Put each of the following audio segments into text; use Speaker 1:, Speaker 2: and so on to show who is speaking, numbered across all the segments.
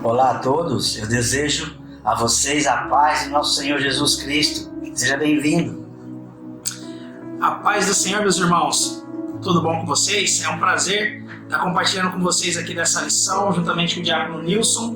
Speaker 1: Olá a todos, eu desejo a vocês a paz do nosso Senhor Jesus Cristo. Seja bem-vindo.
Speaker 2: A paz do Senhor, meus irmãos. Tudo bom com vocês? É um prazer estar compartilhando com vocês aqui dessa lição, juntamente com o diácono Nilson.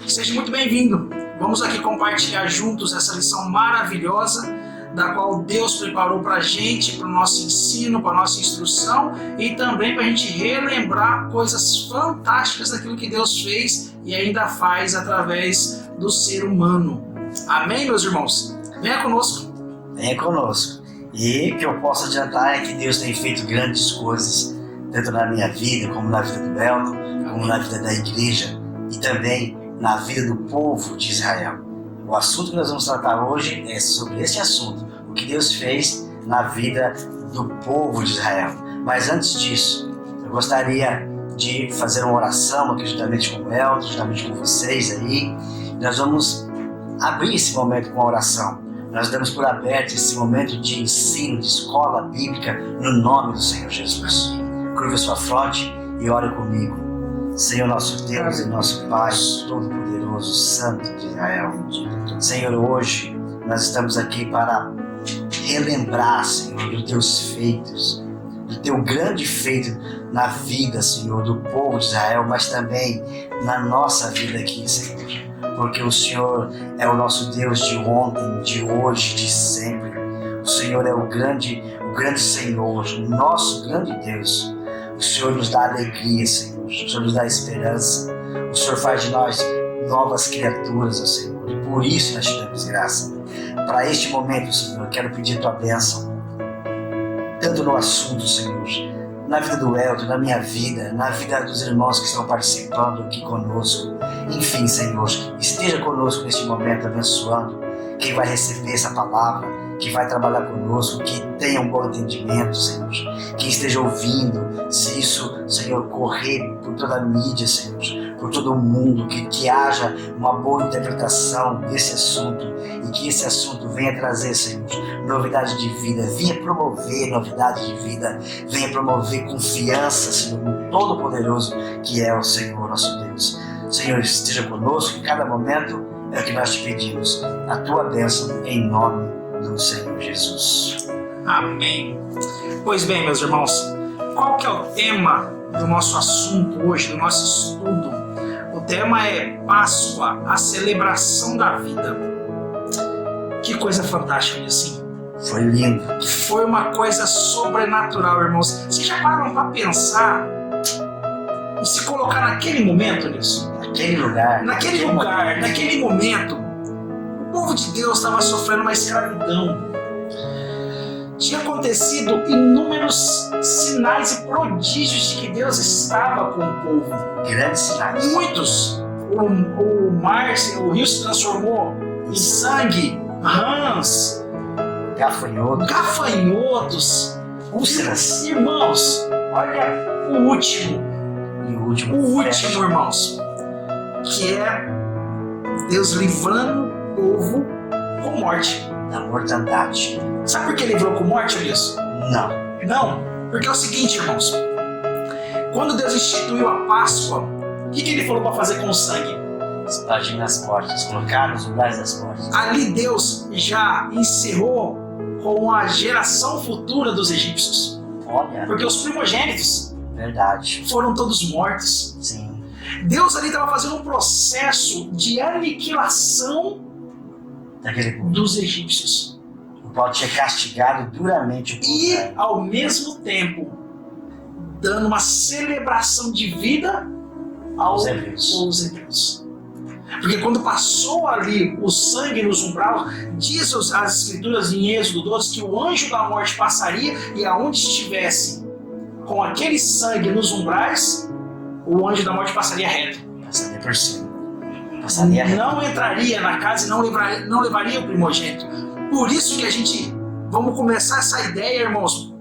Speaker 2: Seja muito bem-vindo. Vamos aqui compartilhar juntos essa lição maravilhosa, da qual Deus preparou para a gente, para o nosso ensino, para a nossa instrução e também para a gente relembrar coisas fantásticas daquilo que Deus fez e ainda faz através do ser humano. Amém, meus irmãos? Venha conosco.
Speaker 1: Venha conosco. E o que eu posso adiantar é que Deus tem feito grandes coisas, tanto na minha vida, como na vida do Elton, como na vida da igreja e também na vida do povo de Israel. O assunto que nós vamos tratar hoje é sobre esse assunto, o que Deus fez na vida do povo de Israel. Mas antes disso, eu gostaria de fazer uma oração aqui juntamente com o Elton, juntamente com vocês aí. Nós vamos abrir esse momento com a oração. Nós damos por aberto esse momento de ensino, de escola bíblica, no nome do Senhor Jesus. Curva sua fronte e ore comigo. Senhor nosso Deus e nosso Pai, Todo-Poderoso, Santo de Israel. Senhor, hoje nós estamos aqui para relembrar, Senhor, dos teus feitos, do teu grande feito na vida, Senhor, do povo de Israel, mas também na nossa vida aqui, Senhor. Porque o Senhor é o nosso Deus de ontem, de hoje, de sempre. O Senhor é o grande Senhor, o nosso grande Deus. O Senhor nos dá alegria, Senhor. O Senhor nos dá esperança. O Senhor faz de nós novas criaturas, ó Senhor. E por isso nós te damos graça. Para este momento, Senhor, eu quero pedir a tua bênção. Tanto no assunto, Senhor, na vida do Elton, na minha vida, na vida dos irmãos que estão participando aqui conosco. Enfim, Senhor, esteja conosco neste momento, abençoando quem vai receber essa palavra, que vai trabalhar conosco, que tenha um bom entendimento, Senhor. Que esteja ouvindo, se isso, Senhor, correr por toda a mídia, Senhor, por todo o mundo, que haja uma boa interpretação desse assunto e que esse assunto venha trazer, Senhor, novidade de vida, venha promover novidade de vida, venha promover confiança, Senhor, no Todo-Poderoso que é o Senhor, nosso Deus. Senhor, esteja conosco em cada momento, é o que nós te pedimos, a tua bênção em nome do Senhor Jesus.
Speaker 2: Amém. Pois bem, meus irmãos, qual que é o tema do nosso assunto hoje, do nosso estudo? O tema é Páscoa, a celebração da vida. Que coisa fantástica, assim.
Speaker 1: Foi lindo.
Speaker 2: Foi uma coisa sobrenatural, irmãos. Vocês já pararam para pensar e se colocar naquele momento, Nilson?
Speaker 1: Naquele lugar.
Speaker 2: Naquele momento, o povo de Deus estava sofrendo uma escravidão. Tinha acontecido inúmeros sinais e prodígios de que Deus estava com o povo.
Speaker 1: Grandes sinais.
Speaker 2: Muitos. O rio se transformou em sangue, rãs, gafanhotos,
Speaker 1: úlceras.
Speaker 2: Irmãos, olha o último. O último, irmãos, que é Deus livrando o povo com morte.
Speaker 1: Da mortandade.
Speaker 2: Sabe por que livrou com morte, Wilson? Não, porque é o seguinte, irmãos. Quando Deus instituiu a Páscoa, o que ele falou para fazer com o sangue?
Speaker 1: Espargir nas portas, colocar nos umbrais das portas.
Speaker 2: Ali Deus já encerrou com a geração futura dos egípcios.
Speaker 1: Olha.
Speaker 2: Porque os primogênitos,
Speaker 1: verdade,
Speaker 2: foram todos mortos.
Speaker 1: Sim.
Speaker 2: Deus ali estava fazendo um processo de aniquilação dos egípcios.
Speaker 1: O povo tinha castigado duramente o povo.
Speaker 2: E, ao mesmo tempo, dando uma celebração de vida aos hebreus. Porque quando passou ali o sangue nos umbrais, diz as escrituras em Êxodo 12 que o anjo da morte passaria e aonde estivesse com aquele sangue nos umbrais, o anjo da morte passaria reto.
Speaker 1: Passaria por cima.
Speaker 2: Não entraria na casa e não levaria o primogênito. Por isso que a gente, vamos começar essa ideia, irmãos,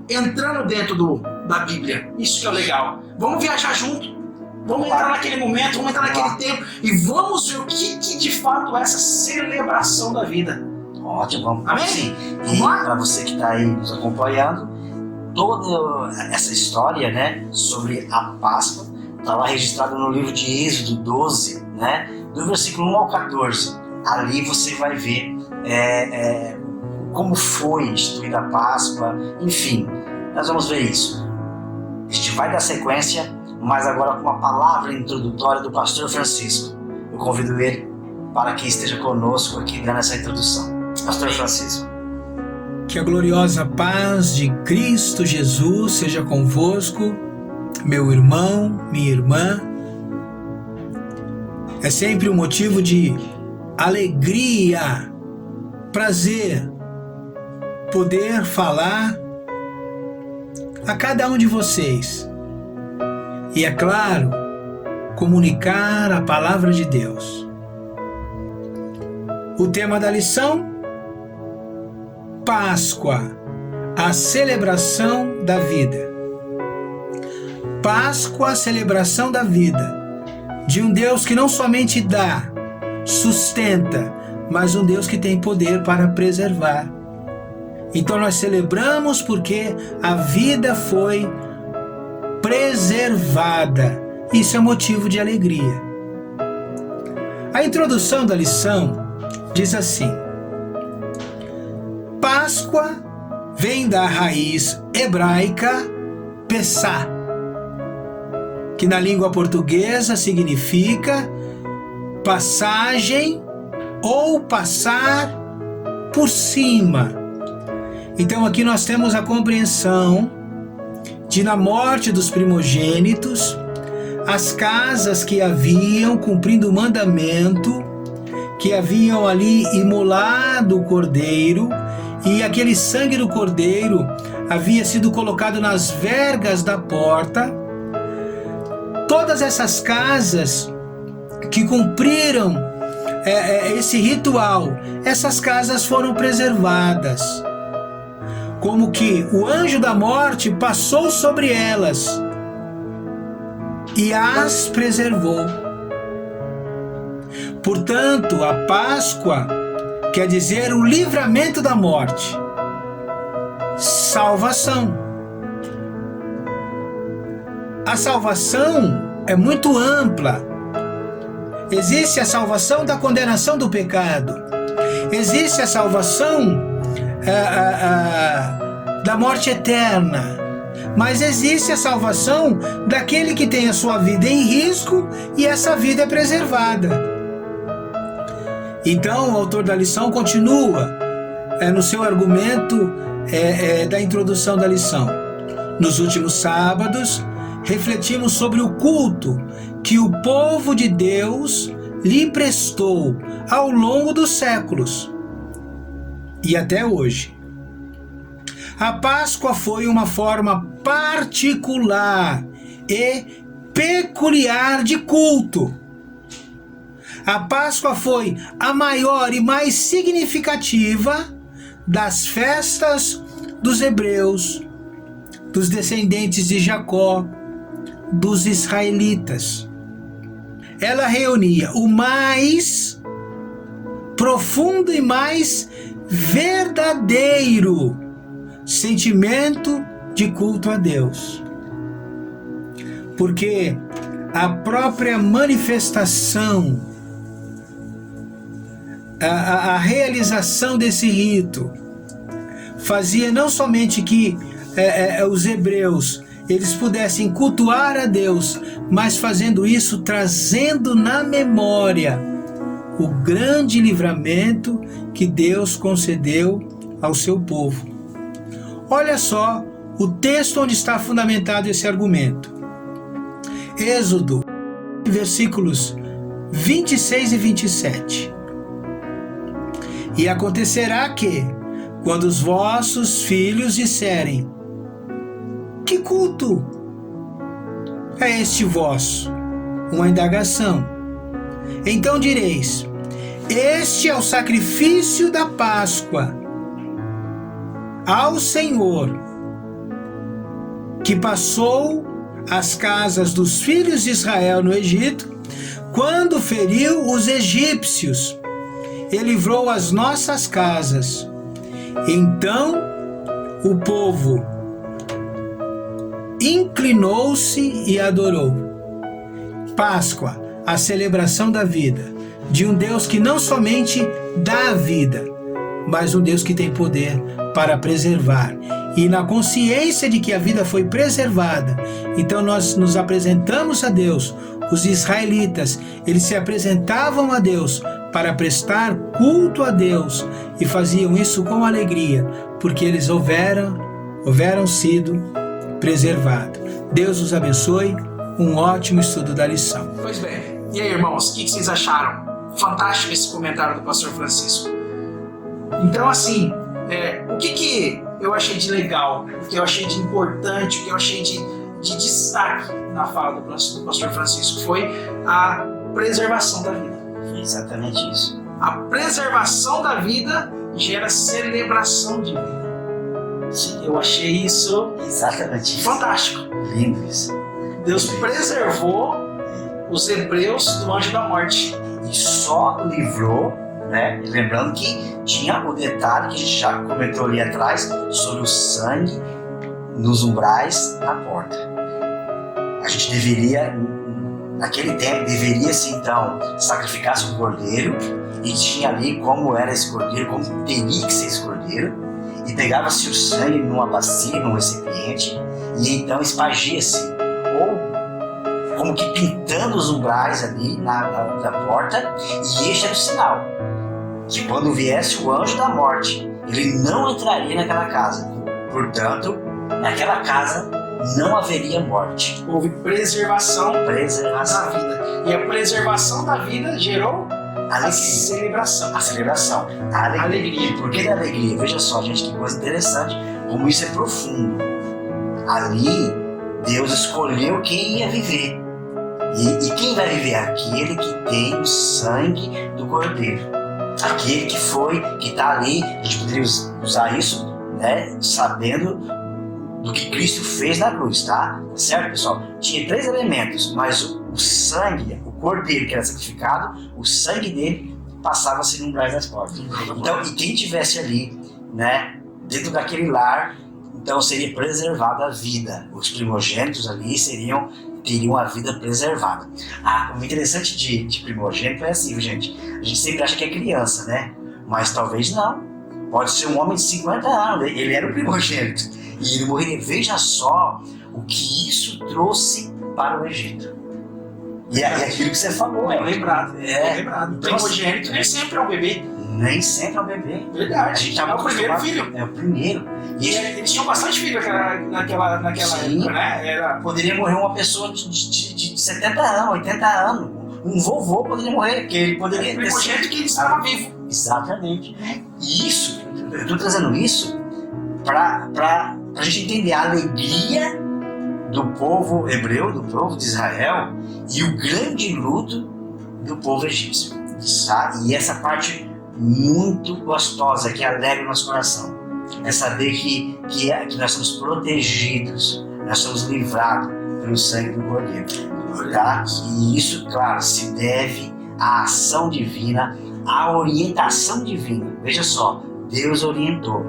Speaker 2: entrando dentro da Bíblia. Isso que é legal. Vamos viajar junto. Vamos entrar naquele momento, vamos entrar naquele tempo e vamos ver o que de fato é essa celebração da vida.
Speaker 1: Ótimo, vamos.
Speaker 2: Amém?
Speaker 1: Sim. E para você que está aí nos acompanhando, toda essa história, né, sobre a Páscoa está lá registrado no livro de Êxodo 12, né? Do versículo 1 ao 14. Ali você vai ver como foi instituída a Páscoa, enfim, nós vamos ver isso. A gente vai dar sequência, mas agora com uma palavra introdutória do pastor Francisco. Eu convido ele para que esteja conosco aqui dando essa introdução. Pastor Francisco.
Speaker 3: Que a gloriosa paz de Cristo Jesus seja convosco, meu irmão, minha irmã. É sempre um motivo de alegria, prazer, poder falar a cada um de vocês. E é claro, comunicar a palavra de Deus. O tema da lição: Páscoa, a celebração da vida. Páscoa, a celebração da vida, de um Deus que não somente dá, sustenta, mas um Deus que tem poder para preservar. Então nós celebramos porque a vida foi preservada. Isso é motivo de alegria. A introdução da lição diz assim: Páscoa vem da raiz hebraica Pessah, que na língua portuguesa significa passagem ou passar por cima. Então aqui nós temos a compreensão de, na morte dos primogênitos, as casas que haviam, cumprindo o mandamento, que haviam ali imolado o cordeiro, e aquele sangue do cordeiro havia sido colocado nas vergas da porta. Todas essas casas que cumpriram esse ritual, essas casas foram preservadas. Como que o anjo da morte passou sobre elas e as preservou. Portanto, a Páscoa quer dizer o livramento da morte, salvação. A salvação é muito ampla. Existe a salvação da condenação do pecado. Existe a salvação da morte eterna. Mas existe a salvação daquele que tem a sua vida em risco e essa vida é preservada. Então o autor da lição continua no seu argumento da introdução da lição. Nos últimos sábados, refletimos sobre o culto que o povo de Deus lhe prestou ao longo dos séculos e até hoje. A Páscoa foi uma forma particular e peculiar de culto. A Páscoa foi a maior e mais significativa das festas dos hebreus, dos descendentes de Jacó, dos israelitas. Ela reunia o mais profundo e mais verdadeiro sentimento de culto a Deus. Porque a própria manifestação, a realização desse rito fazia não somente que os hebreus eles pudessem cultuar a Deus, mas fazendo isso, trazendo na memória o grande livramento que Deus concedeu ao seu povo. Olha só o texto onde está fundamentado esse argumento. Êxodo, versículos 26 e 27. E acontecerá que, quando os vossos filhos disserem: que culto é este vosso? Uma indagação. Então direis: este é o sacrifício da Páscoa ao Senhor, que passou as casas dos filhos de Israel no Egito, quando feriu os egípcios e livrou as nossas casas. Então o povo inclinou-se e adorou. Páscoa, a celebração da vida, de um Deus que não somente dá a vida, mas um Deus que tem poder para preservar. E na consciência de que a vida foi preservada, então nós nos apresentamos a Deus. Os israelitas, eles se apresentavam a Deus para prestar culto a Deus e faziam isso com alegria, porque eles houveram sido preservados. Deus os abençoe, um ótimo estudo da lição.
Speaker 2: Pois bem, e aí, irmãos, o que vocês acharam? Fantástico esse comentário do pastor Francisco. Então, assim, o que eu achei de legal, o que eu achei de importante, o que eu achei de destaque na fala do pastor Francisco foi a preservação da vida.
Speaker 1: Exatamente isso.
Speaker 2: A preservação da vida gera celebração de vida.
Speaker 1: Sim.
Speaker 2: Eu achei isso
Speaker 1: Exatamente isso.
Speaker 2: fantástico.
Speaker 1: Lindo isso.
Speaker 2: Deus preservou os hebreus do anjo da morte.
Speaker 1: E só livrou, né? Lembrando que tinha o detalhe que a gente já comentou ali atrás sobre o sangue nos umbrais da porta. A gente deveria, naquele tempo, deveria-se então sacrificar-se um cordeiro, e tinha ali como era esse cordeiro, como teria que ser esse cordeiro, e pegava-se o sangue numa bacia, num recipiente, e então espargia-se, ou como que pintando os umbrais ali da porta, e este era o sinal, que quando viesse o anjo da morte, ele não entraria naquela casa. Portanto, naquela casa não haveria morte.
Speaker 2: Houve preservação da vida. E a preservação da vida gerou a celebração.
Speaker 1: A celebração. A alegria. Por que da alegria? Veja só, gente, que coisa interessante, como isso é profundo. Ali, Deus escolheu quem ia viver. E quem vai viver? Aquele que tem o sangue do Cordeiro. Aquele que está ali. A gente poderia usar isso, né, sabendo do que Cristo fez na cruz, tá? Certo, pessoal? Tinha 3 elementos, mas o sangue, o Cordeiro que era sacrificado, o sangue dele passava-se no umbrais das portas. Então, e quem estivesse ali, né, dentro daquele lar, então seria preservada a vida. Os primogênitos ali teriam a vida preservada. O interessante de primogênito é assim, gente. A gente sempre acha que é criança, né? Mas talvez não. Pode ser um homem de 50 anos. Ele era o primogênito. E ele morreria. Veja só o que isso trouxe para o Egito. E é aquilo que você falou.
Speaker 2: É lembrado. O primogênito nem sempre é um bebê.
Speaker 1: Nem sempre é um bebê.
Speaker 2: Verdade. A gente é o primeiro filho.
Speaker 1: É o primeiro.
Speaker 2: E eles tinham bastante filho naquela época, né?
Speaker 1: Poderia morrer uma pessoa de 70 anos, 80 anos. Um vovô poderia morrer, porque ele poderia...
Speaker 2: É o primogênito que ele estava vivo.
Speaker 1: Exatamente. E isso, eu estou trazendo isso para a gente entender a alegria do povo hebreu, do povo de Israel, e o grande luto do povo egípcio. Tá? E essa parte muito gostosa, que alegra o nosso coração, é saber que nós somos protegidos, nós somos livrados pelo sangue do Cordeiro. Tá? E isso, claro, se deve à ação divina, à orientação divina. Veja só, Deus orientou.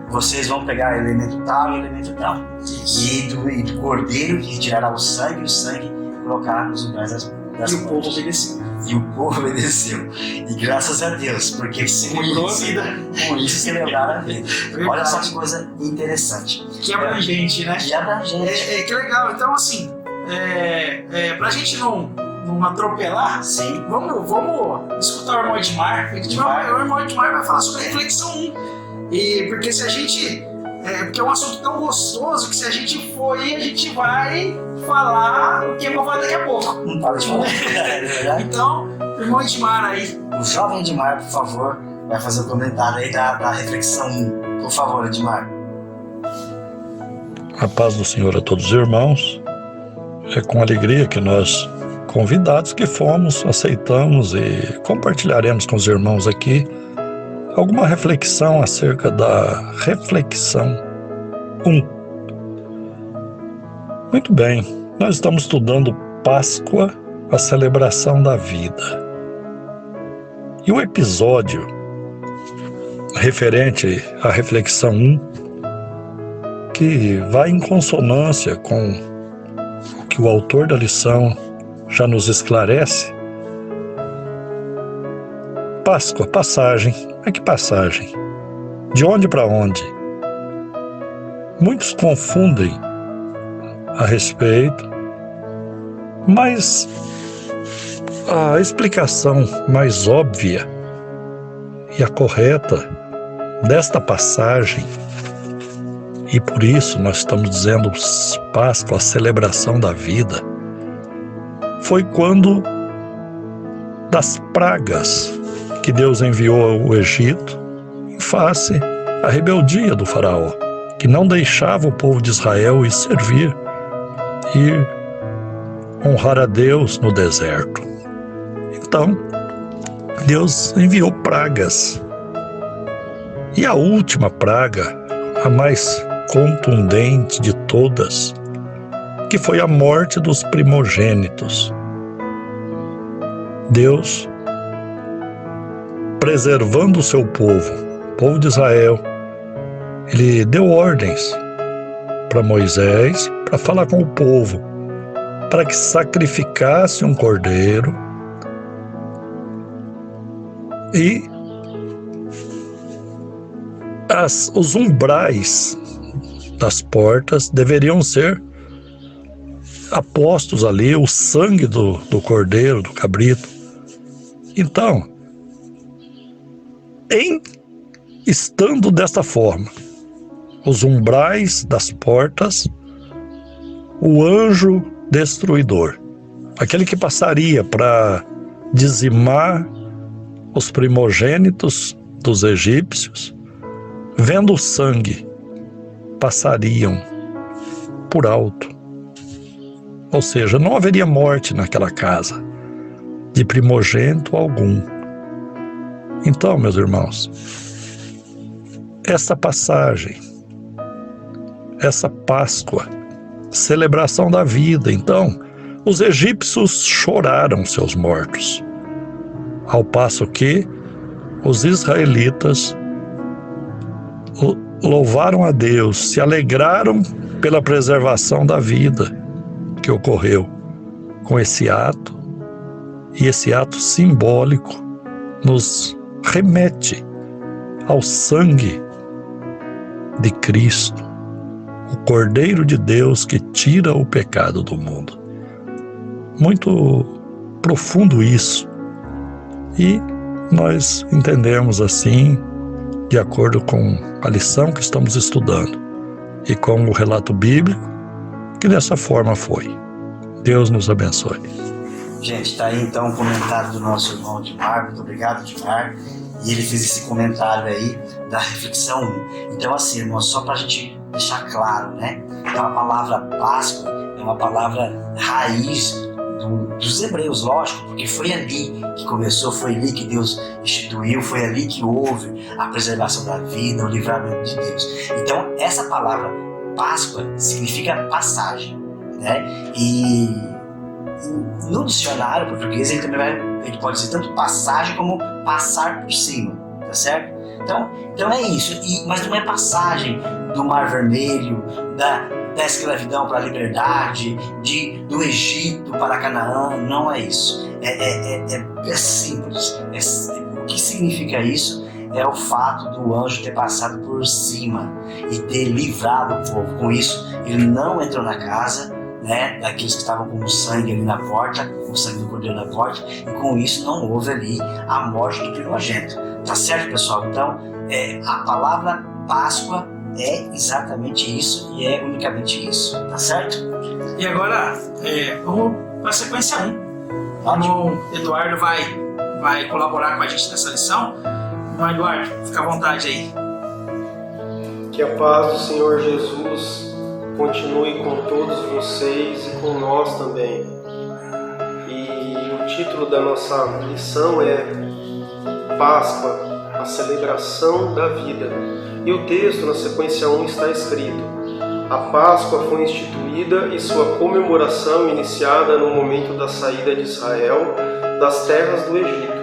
Speaker 1: Vocês vão pegar elemento tal e elemento tal. E do Cordeiro que retirará o sangue colocará nos lugares das portas.
Speaker 2: E o povo obedeceu.
Speaker 1: E o povo obedeceu. E graças a Deus, porque com isso celebraram a vida. Olha só que coisa interessante.
Speaker 2: Que abrangente, né?
Speaker 1: Que abrangente.
Speaker 2: Que legal. Então, assim, pra gente não atropelar,
Speaker 1: sim,
Speaker 2: vamos escutar o irmão Edmar. O irmão Edmar vai falar sobre a reflexão 1. E porque se a gente... porque é um assunto tão gostoso que se a gente for aí, a gente vai falar o que eu vou falar daqui a pouco.
Speaker 1: Não para de falar.
Speaker 2: Então, irmão Edmar aí.
Speaker 1: O jovem Edmar, por favor, vai fazer o comentário aí da reflexão 1. Por favor, Edmar.
Speaker 4: A paz do Senhor a todos os irmãos. É com alegria que nós, convidados que fomos, aceitamos e compartilharemos com os irmãos aqui alguma reflexão acerca da reflexão 1. Muito bem, nós estamos estudando Páscoa, a celebração da vida. E o episódio referente à reflexão 1, que vai em consonância com o que o autor da lição já nos esclarece. Páscoa, passagem. É que passagem? De onde para onde? Muitos confundem a respeito, mas a explicação mais óbvia e a correta desta passagem, e por isso nós estamos dizendo Páscoa, a celebração da vida, foi quando das pragas que Deus enviou ao Egito em face à rebeldia do faraó, que não deixava o povo de Israel ir servir e honrar a Deus no deserto. Então, Deus enviou pragas. E a última praga, a mais contundente de todas, que foi a morte dos primogênitos. Deus, preservando o seu povo, o povo de Israel, ele deu ordens para Moisés para falar com o povo, para que sacrificasse um cordeiro e os umbrais das portas deveriam ser apostos ali, o sangue do cordeiro, do cabrito. Então, estando desta forma, os umbrais das portas, o anjo destruidor, aquele que passaria para dizimar os primogênitos dos egípcios, vendo o sangue, passariam por alto. Ou seja, não haveria morte naquela casa, de primogênito algum. Então, meus irmãos, essa passagem, essa Páscoa, celebração da vida, então, os egípcios choraram seus mortos, ao passo que os israelitas louvaram a Deus, se alegraram pela preservação da vida que ocorreu com esse ato, e esse ato simbólico nos remete ao sangue de Cristo, o Cordeiro de Deus que tira o pecado do mundo. Muito profundo isso, e nós entendemos assim, de acordo com a lição que estamos estudando e com o relato bíblico, que dessa forma foi. Deus nos abençoe.
Speaker 1: Gente, está aí então o comentário do nosso irmão Dimar. Muito obrigado, Dimar. E ele fez esse comentário aí da reflexão 1. Então, assim, irmão, só para a gente deixar claro, né? Então, a palavra Páscoa é uma palavra raiz dos hebreus, lógico, porque foi ali que começou, foi ali que Deus instituiu, foi ali que houve a preservação da vida, o livramento de Deus. Então, essa palavra Páscoa significa passagem, né? E no dicionário português ele pode dizer tanto passagem como passar por cima, tá certo? Então é isso, mas não é passagem do Mar Vermelho, da escravidão para a liberdade, do Egito para Canaã, não é isso. É simples. O que significa isso é o fato do anjo ter passado por cima e ter livrado o povo. Com isso, ele não entrou na casa, né, daqueles que estavam com o sangue ali na porta, o sangue do cordeiro na porta, e com isso não houve ali a morte do primogênito. Tá certo, pessoal? Então, a palavra Páscoa é exatamente isso e é unicamente isso, tá certo?
Speaker 2: E agora, vamos para a sequência 1. Como o Eduardo vai colaborar com a gente nessa lição. Então, Eduardo, fica à vontade aí.
Speaker 5: Que a paz do Senhor Jesus continue com todos vocês e com nós também. E o título da nossa lição é Páscoa, a celebração da vida. E o texto na sequência 1 está escrito: a Páscoa foi instituída e sua comemoração iniciada no momento da saída de Israel das terras do Egito.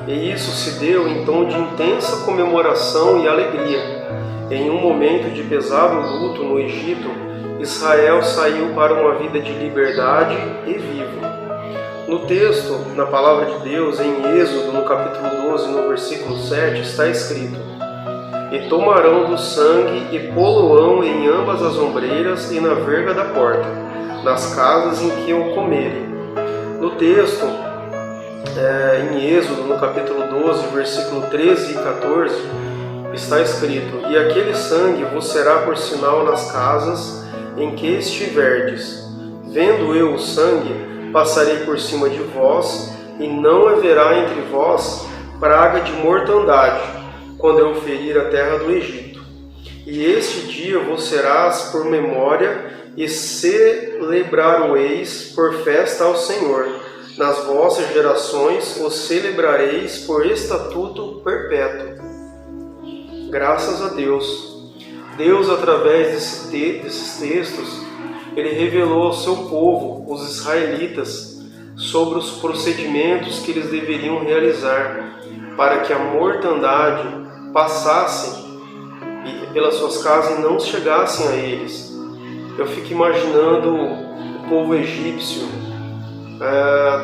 Speaker 5: E isso se deu em tom de intensa comemoração e alegria. Em um momento de pesado luto no Egito, Israel saiu para uma vida de liberdade e vivo. No texto, na palavra de Deus, em Êxodo, no capítulo 12, no versículo 7, está escrito: E tomarão do sangue e pô-lo-ão em ambas as ombreiras e na verga da porta, nas casas em que o comerem. No texto, em Êxodo, no capítulo 12, versículo 13 e 14, está escrito: E aquele sangue vos será por sinal nas casas em que estiverdes. Vendo eu o sangue, passarei por cima de vós, e não haverá entre vós praga de mortandade, quando eu ferir a terra do Egito. E este dia vos serás por memória, e celebrar-o-eis por festa ao Senhor. Nas vossas gerações o celebrareis por estatuto perpétuo. Graças a Deus. Deus, através desses textos, Ele revelou ao seu povo, os israelitas, sobre os procedimentos que eles deveriam realizar para que a mortandade passasse pelas suas casas e não chegassem a eles. Eu fico imaginando o povo egípcio,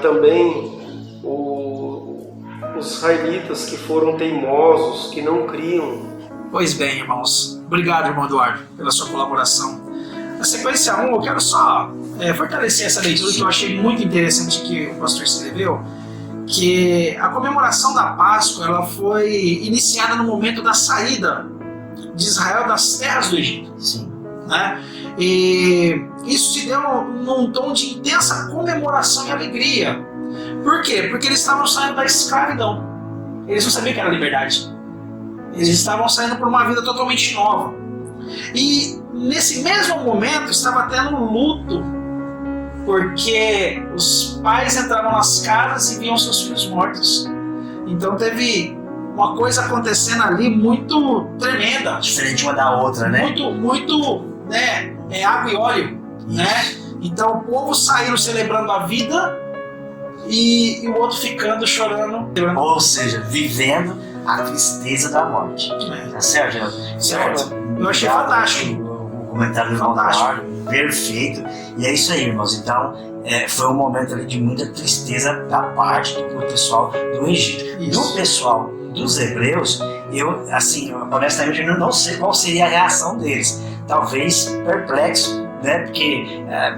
Speaker 5: também os israelitas que foram teimosos, que não criam.
Speaker 2: Pois bem, irmãos. Obrigado, irmão Eduardo, pela sua colaboração. Na sequência 1, eu quero só fortalecer essa leitura que eu achei muito interessante que o pastor escreveu, que a comemoração da Páscoa ela foi iniciada no momento da saída de Israel das terras do Egito.
Speaker 1: Sim.
Speaker 2: Né? E isso se deu num tom de intensa comemoração e alegria. Por quê? Porque eles estavam saindo da escravidão. Eles não sabiam que era liberdade. Eles estavam saindo por uma vida totalmente nova. E nesse mesmo momento estava tendo luto, porque os pais entravam nas casas e viam seus filhos mortos. Então teve uma coisa acontecendo ali muito tremenda.
Speaker 1: Diferente uma da outra, né?
Speaker 2: Muito, né? Água e óleo, né? Então o povo saiu celebrando a vida e o outro ficando chorando.
Speaker 1: Ou seja, vivendo a tristeza da morte. Tá certo, Geraldo?
Speaker 2: Certo. Eu achei fantástico.
Speaker 1: O comentário do irmão Eduardo, perfeito. E é isso aí, irmãos. Então, foi um momento ali de muita tristeza da parte do pessoal do Egito.
Speaker 2: Isso.
Speaker 1: Do pessoal dos hebreus, eu, assim, honestamente, eu não sei qual seria a reação deles. Talvez perplexo, né? Porque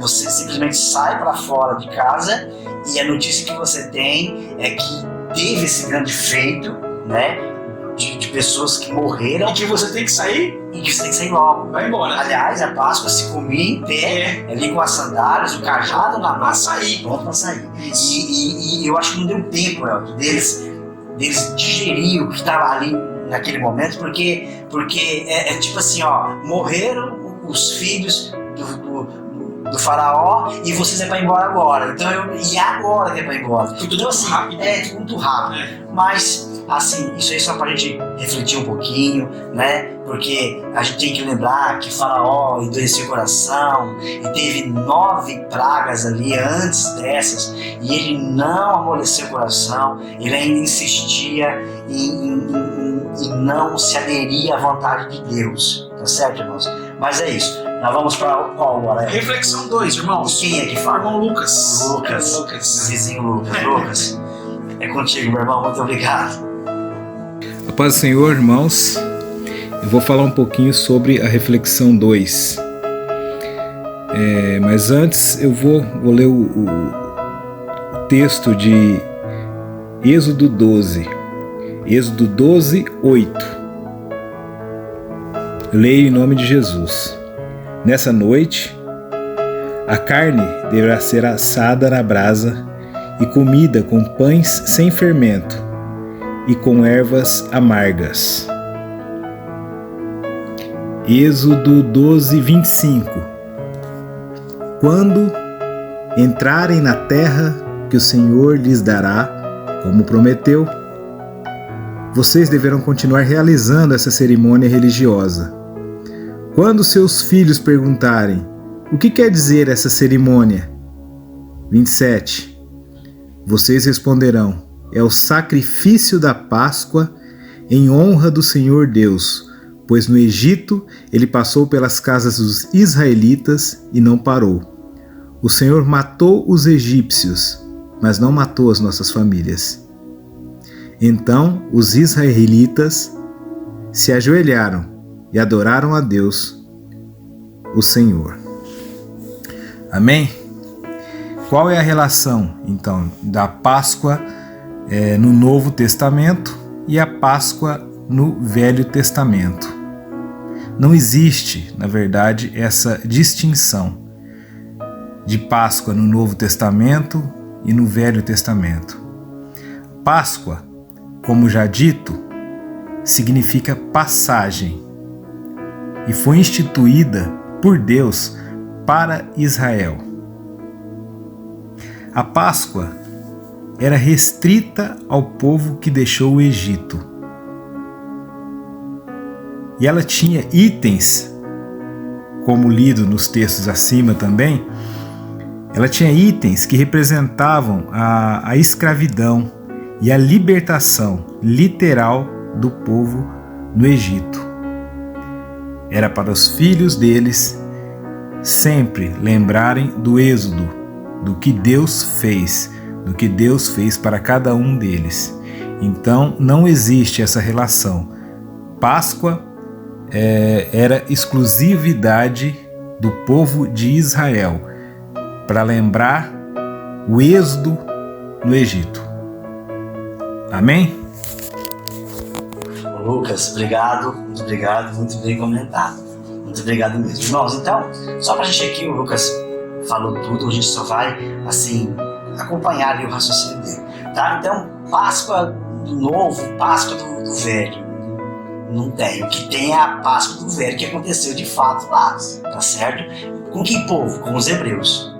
Speaker 1: você simplesmente sai para fora de casa e a notícia que você tem é que teve esse grande feito, né? De pessoas que morreram.
Speaker 2: E que você tem que sair?
Speaker 1: E que você tem que sair logo.
Speaker 2: Vai embora.
Speaker 1: Aliás, a Páscoa se comia em pé, ali com as sandálias, o cajado na mão.
Speaker 2: Pra sair.
Speaker 1: Pronto pra sair. E eu acho que não deu tempo, Elton, deles digerir o que estava ali naquele momento, porque é tipo assim, ó, morreram os filhos do faraó e vocês é pra ir embora agora. Então e agora que é pra ir embora?
Speaker 2: Tudo
Speaker 1: então, assim,
Speaker 2: rápido.
Speaker 1: Tudo muito rápido. Mas, assim, isso aí só pra gente refletir um pouquinho, né? Porque a gente tem que lembrar que Faraó endureceu o coração e teve 9 pragas ali antes dessas, e ele não amoleceu o coração, ele ainda insistia em não se aderir à vontade de Deus. Tá certo, irmãos? Mas é isso. Nós vamos para qual hora?
Speaker 2: Reflexão 2, irmãos.
Speaker 1: E quem é que fala?
Speaker 2: Irmão Lucas.
Speaker 1: Lucas.
Speaker 2: Lucas.
Speaker 1: Vizinho Lucas. Lucas, é contigo, meu irmão. Muito obrigado.
Speaker 6: A paz do Senhor, irmãos. Eu vou falar um pouquinho sobre a reflexão 2. Mas antes eu vou ler o texto de Êxodo 12. Êxodo 12, 8. Leio em nome de Jesus. Nessa noite, a carne deverá ser assada na brasa e comida com pães sem fermento e com ervas amargas. Êxodo 12, 25. Quando entrarem na terra que o Senhor lhes dará, como prometeu, vocês deverão continuar realizando essa cerimônia religiosa. Quando seus filhos perguntarem: o que quer dizer essa cerimônia? 27. Vocês responderão: é o sacrifício da Páscoa em honra do Senhor Deus, pois no Egito ele passou pelas casas dos israelitas e não parou. O Senhor matou os egípcios mas não matou as nossas famílias. Então os israelitas se ajoelharam e adoraram a Deus, o Senhor. Amém? Qual é a relação, então, da Páscoa no Novo Testamento e a Páscoa no Velho Testamento? Não existe, na verdade, essa distinção de Páscoa no Novo Testamento e no Velho Testamento. Páscoa, como já dito, significa passagem e foi instituída por Deus para Israel. A Páscoa era restrita ao povo que deixou o Egito. E ela tinha itens, como lido nos textos acima também, ela tinha itens que representavam a escravidão e a libertação literal do povo no Egito. Era para os filhos deles sempre lembrarem do êxodo, do que Deus fez para cada um deles. Então não existe essa relação. Páscoa era exclusividade do povo de Israel, para lembrar o êxodo no Egito. Amém?
Speaker 1: Lucas, obrigado, muito bem comentado. Muito obrigado mesmo. Irmãos, então, só pra gente aqui, o Lucas falou tudo, a gente só vai, assim, acompanhar ali o raciocínio dele, tá? Então, Páscoa do Novo, Páscoa do Velho, não tem. O que tem é a Páscoa do Velho, que aconteceu de fato lá, tá certo? Com que povo? Com os hebreus.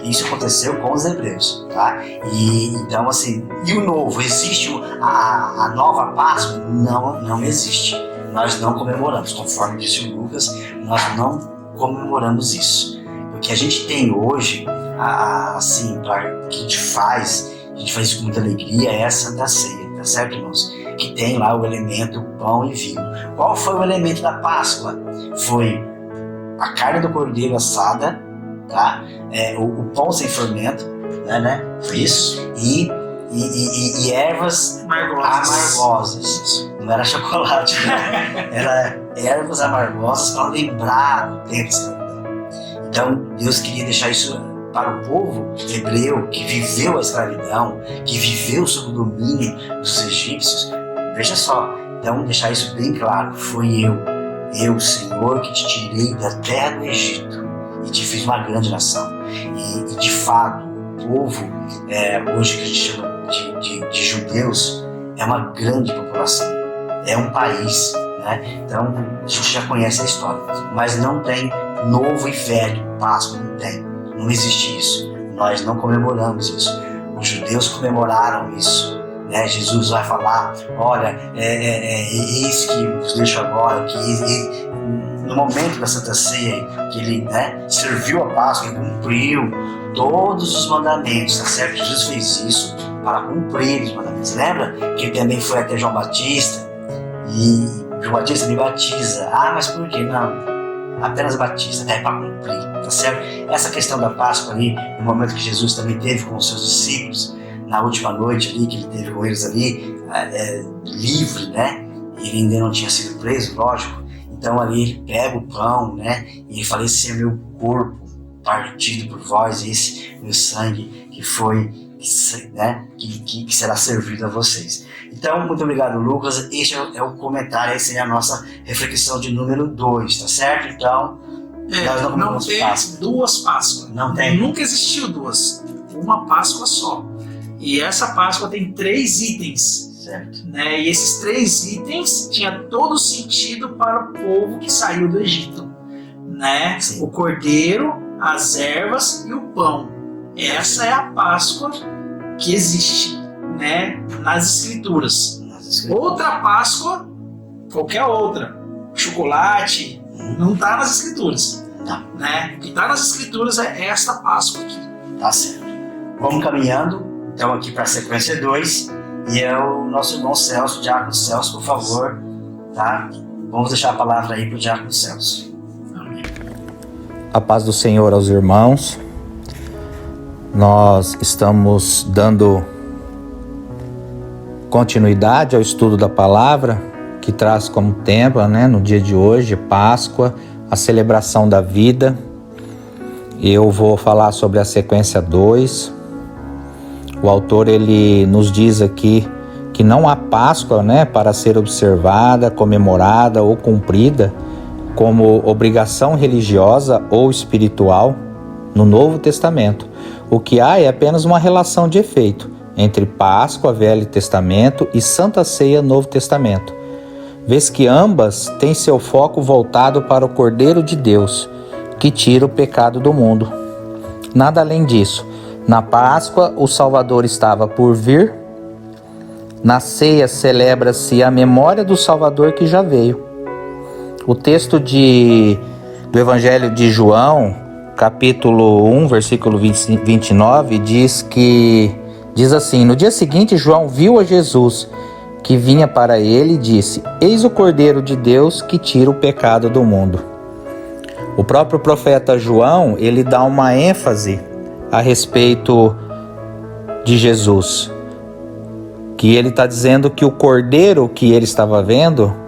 Speaker 1: Isso aconteceu com os hebreus, tá? E então, assim, e o novo? Existe a nova Páscoa? Não existe. Nós não comemoramos, conforme disse o Lucas, nós não comemoramos isso. O que a gente tem hoje, assim, que a gente faz isso com muita alegria, é a Santa Ceia, tá certo, irmãos? Que tem lá o elemento pão e vinho. Qual foi o elemento da Páscoa? Foi a carne do cordeiro assada, tá? O pão sem fermento, né? Foi isso. E ervas amargosas. Não era chocolate, não. Era ervas amargosas para lembrar do tempo da escravidão. Então, Deus queria deixar isso para o povo hebreu que viveu a escravidão, que viveu sob o domínio dos egípcios. Veja só, então deixar isso bem claro. Foi eu, Senhor, que te tirei da terra do Egito e te fiz uma grande nação. E de fato, o povo, hoje que a gente chama de judeus, é uma grande população, é um país, né? Então a gente já conhece a história, mas não tem novo e velho, Páscoa não tem, não existe isso, nós não comemoramos isso. Os judeus comemoraram isso, né? Jesus vai falar, olha, eis que vos deixo agora, que no momento da Santa Ceia, que ele, né, serviu a Páscoa, ele cumpriu todos os mandamentos, tá certo? Jesus fez isso para cumprir os mandamentos. Lembra que ele também foi até João Batista e João Batista me batiza. Mas por que não? Apenas batiza, é para cumprir, tá certo? Essa questão da Páscoa ali, no momento que Jesus também teve com os seus discípulos, na última noite ali, que ele teve com eles ali, livre, né? Ele ainda não tinha sido preso, lógico. Então ali ele pega o pão, né? E ele fala, esse é meu corpo partido por vós, esse meu sangue que foi, né? Que será servido a vocês. Então, muito obrigado, Lucas. Este é o comentário, essa é a nossa reflexão de número 2, tá certo? Então, nós
Speaker 2: não tem Páscoa. Duas Páscoas.
Speaker 1: Não tem.
Speaker 2: Nunca existiu duas. Uma Páscoa só. E essa Páscoa tem 3 itens.
Speaker 1: Certo.
Speaker 2: Né? E esses 3 itens tinham todo sentido para o povo que saiu do Egito, né? O cordeiro, as ervas e o pão. Essa é a Páscoa que existe, né, nas Escrituras. Outra Páscoa, qualquer outra, chocolate, não está nas Escrituras.
Speaker 1: Não.
Speaker 2: Né? O que está nas Escrituras é esta Páscoa aqui.
Speaker 1: Tá certo. Vamos caminhando, então, aqui para a sequência 2. E é o nosso irmão Celso, o Diácono Celso, por favor, tá? Vamos deixar a palavra aí para o Diácono Celso.
Speaker 7: A paz do Senhor aos irmãos. Nós estamos dando continuidade ao estudo da palavra, que traz como tema, no dia de hoje, Páscoa, a celebração da vida. Eu vou falar sobre a sequência 2. O autor ele nos diz aqui que não há Páscoa para ser observada, comemorada ou cumprida como obrigação religiosa ou espiritual no Novo Testamento. O que há é apenas uma relação de efeito entre Páscoa, Velho Testamento, e Santa Ceia, Novo Testamento, vez que ambas têm seu foco voltado para o Cordeiro de Deus, que tira o pecado do mundo. Nada além disso. Na Páscoa, o Salvador estava por vir. Na ceia, celebra-se a memória do Salvador que já veio. O texto do Evangelho de João, capítulo 1, versículo 29, diz assim: no dia seguinte, João viu a Jesus, que vinha para ele, e disse: eis o Cordeiro de Deus que tira o pecado do mundo. O próprio profeta João, ele dá uma ênfase a respeito de Jesus, que ele está dizendo que o Cordeiro que ele estava vendo,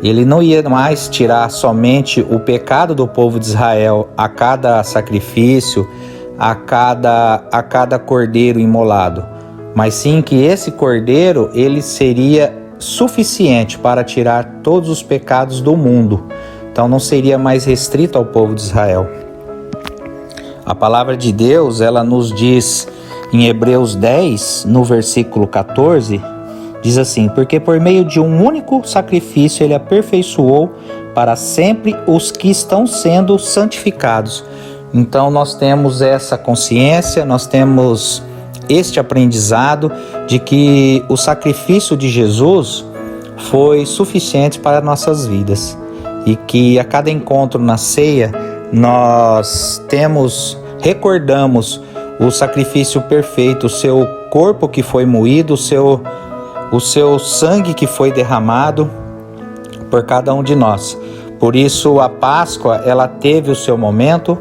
Speaker 7: ele não ia mais tirar somente o pecado do povo de Israel a cada sacrifício, a cada cordeiro imolado, mas sim que esse cordeiro ele seria suficiente para tirar todos os pecados do mundo. Então não seria mais restrito ao povo de Israel. A palavra de Deus, ela nos diz em Hebreus 10, no versículo 14, diz assim: porque por meio de um único sacrifício ele aperfeiçoou para sempre os que estão sendo santificados. Então nós temos essa consciência, nós temos este aprendizado de que o sacrifício de Jesus foi suficiente para nossas vidas, e que a cada encontro na ceia nós recordamos o sacrifício perfeito, o seu corpo que foi moído, o seu sangue que foi derramado por cada um de nós. Por isso a Páscoa, ela teve o seu momento,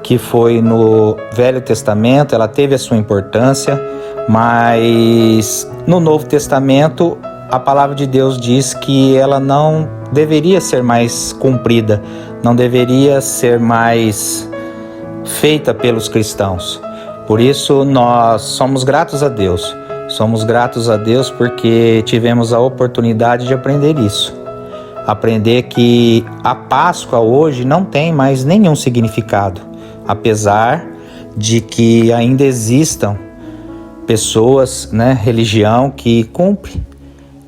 Speaker 7: que foi no Velho Testamento, ela teve a sua importância, mas no Novo Testamento a palavra de Deus diz que ela não deveria ser mais cumprida, não deveria ser mais feita pelos cristãos. Por isso nós somos gratos a Deus. Somos gratos a Deus porque tivemos a oportunidade de aprender isso. Aprender que a Páscoa hoje não tem mais nenhum significado, apesar de que ainda existam pessoas, religião que cumpre,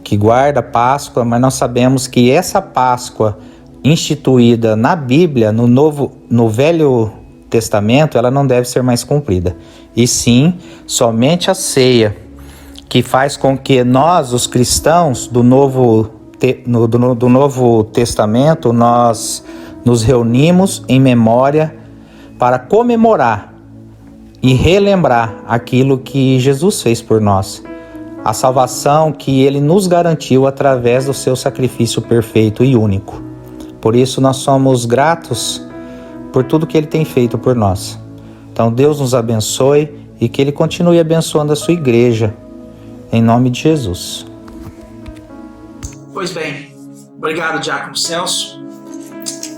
Speaker 7: que guarda a Páscoa, mas nós sabemos que essa Páscoa instituída na Bíblia, no Velho Testamento, ela não deve ser mais cumprida. E sim, somente a ceia, que faz com que nós, os cristãos do Novo Testamento, nós nos reunimos em memória para comemorar e relembrar aquilo que Jesus fez por nós, a salvação que Ele nos garantiu através do seu sacrifício perfeito e único. Por isso nós somos gratos por tudo que Ele tem feito por nós. Então Deus nos abençoe e que Ele continue abençoando a sua igreja, em nome de Jesus.
Speaker 2: Pois bem, obrigado, Diácono Celso.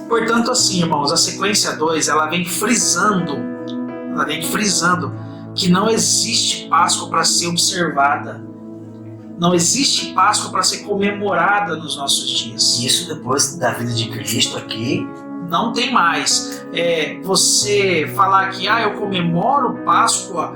Speaker 2: Portanto, assim, irmãos, a sequência 2, ela vem frisando que não existe Páscoa para ser observada, não existe Páscoa para ser comemorada nos nossos dias.
Speaker 1: Isso depois da vida de Cristo aqui.
Speaker 2: Não tem mais. Você falar que eu comemoro Páscoa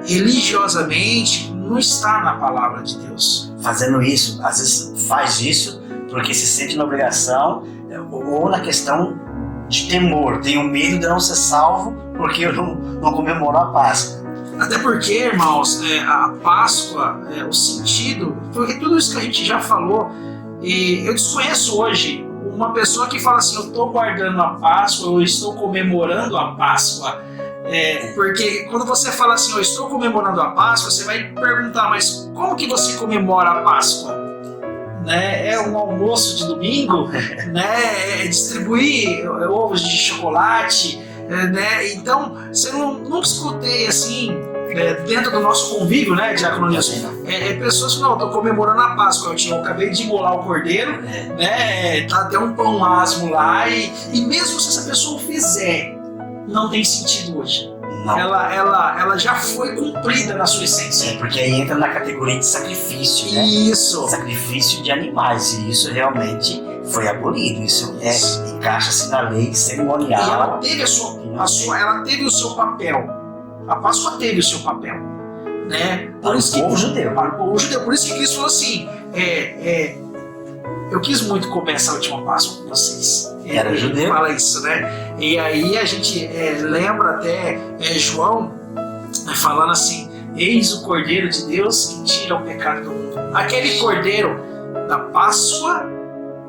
Speaker 2: religiosamente, não está na palavra de Deus.
Speaker 1: Fazendo isso, às vezes faz isso porque se sente na obrigação ou na questão de temor. Tenho medo de não ser salvo porque eu não comemoro a Páscoa.
Speaker 2: Até porque, irmãos, a Páscoa, o sentido, porque tudo isso que a gente já falou, e eu desconheço hoje uma pessoa que fala assim: eu estou guardando a Páscoa, eu estou comemorando a Páscoa. Porque quando você fala assim, eu estou comemorando a Páscoa, você vai perguntar, mas como que você comemora a Páscoa? É um almoço de domingo? É distribuir ovos de chocolate? né? Então, você nunca escutei assim, dentro do nosso convívio, né, Diácono Nilson? Pessoas que não, estou comemorando a Páscoa, eu acabei de imolar o cordeiro, né? Tá até um pão asmo lá, e mesmo se essa pessoa o fizer, não tem sentido hoje.
Speaker 1: Não.
Speaker 2: Ela já foi cumprida na sua essência.
Speaker 1: Porque aí entra na categoria de sacrifício, né?
Speaker 2: Isso.
Speaker 1: Sacrifício de animais, e isso realmente foi abolido. Isso encaixa-se na lei cerimonial.
Speaker 2: E ela teve ela teve o seu papel. A Páscoa teve o seu papel, né?
Speaker 1: Para o povo judeu.
Speaker 2: Para o povo judeu. Por isso que Cristo falou assim: eu quis muito comer essa última Páscoa com vocês.
Speaker 1: Era judeu.
Speaker 2: Fala isso, né? E aí a gente lembra até João falando assim: eis o Cordeiro de Deus que tira o pecado do mundo. Aquele Cordeiro da Páscoa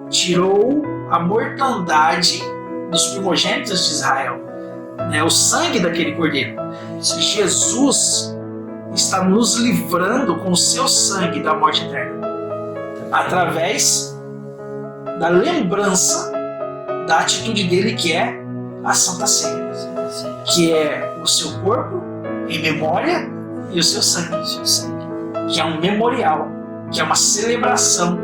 Speaker 2: tirou a mortandade dos primogênitos de Israel, né? O sangue daquele Cordeiro. Jesus está nos livrando com o seu sangue da morte eterna, através da lembrança da atitude dele, que é a Santa Ceia, que é o seu corpo em memória e o seu sangue, que é um memorial, que é uma celebração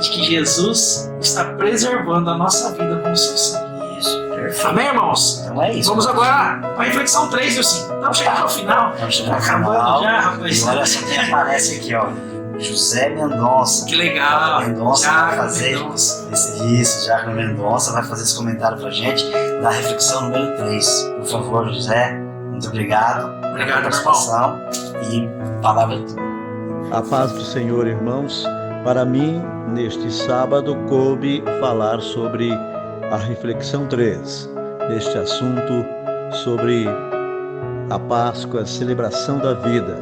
Speaker 2: de que Jesus está preservando a nossa vida com o seu sangue.
Speaker 1: Isso, perfeito.
Speaker 2: Amém, irmãos?
Speaker 1: Então é isso.
Speaker 2: Vamos agora para a reflexão 3, Wilson. Estamos chegando ao final. Está acabando já, rapaz.
Speaker 1: E olha só quem aparece aqui, ó. José Mendonça.
Speaker 2: Que legal.
Speaker 1: Mendonça vai fazer
Speaker 2: Mendonça.
Speaker 1: Diácono Mendonça vai fazer esse comentário pra gente na reflexão número 3. Por favor, José, muito obrigado.
Speaker 2: Obrigado,
Speaker 1: pela participação e palavra.
Speaker 8: A paz do Senhor, irmãos. Para mim, neste sábado, coube falar sobre a reflexão 3, deste assunto sobre a Páscoa, a celebração da vida.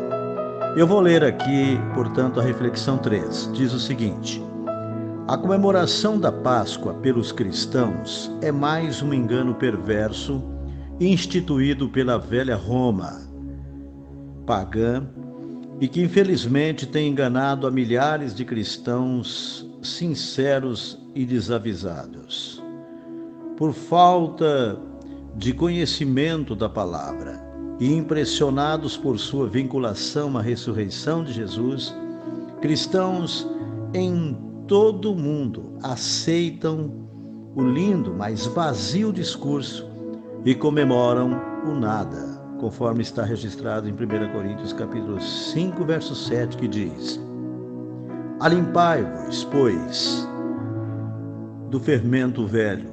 Speaker 8: Eu vou ler aqui, portanto, a reflexão 3. Diz o seguinte: a comemoração da Páscoa pelos cristãos é mais um engano perverso instituído pela velha Roma pagã e que infelizmente tem enganado a milhares de cristãos sinceros e desavisados. Por falta de conhecimento da palavra e impressionados por sua vinculação à ressurreição de Jesus, cristãos em todo o mundo aceitam o lindo, mas vazio discurso e comemoram o nada, conforme está registrado em 1 Coríntios capítulo 5, verso 7, que diz: alimpai-vos, pois, do fermento velho,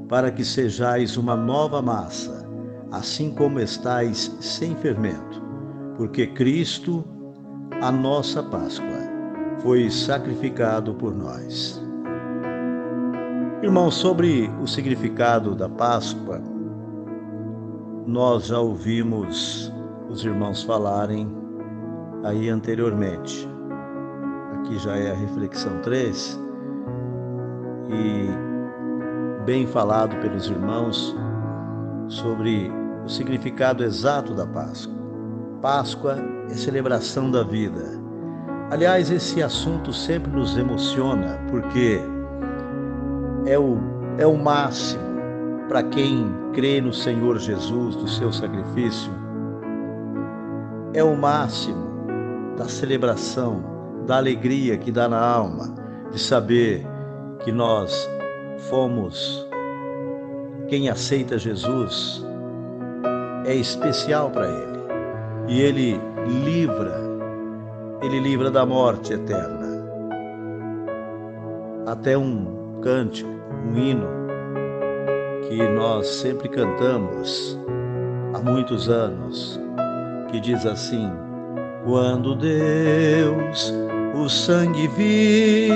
Speaker 8: para que sejais uma nova massa, assim como estáis sem fermento, porque Cristo, a nossa Páscoa, foi sacrificado por nós. Irmãos, sobre o significado da Páscoa, nós já ouvimos os irmãos falarem aí anteriormente. Aqui já é a reflexão 3 e bem falado pelos irmãos sobre o significado exato da Páscoa. Páscoa é celebração da vida. Aliás, esse assunto sempre nos emociona, porque é o máximo para quem crê no Senhor Jesus, do seu sacrifício. É o máximo da celebração, da alegria que dá na alma, de saber que nós fomos, quem aceita Jesus é especial para Ele. E Ele livra da morte eterna. Até um cântico, um hino, que nós sempre cantamos há muitos anos, que diz assim: quando Deus o sangue vir,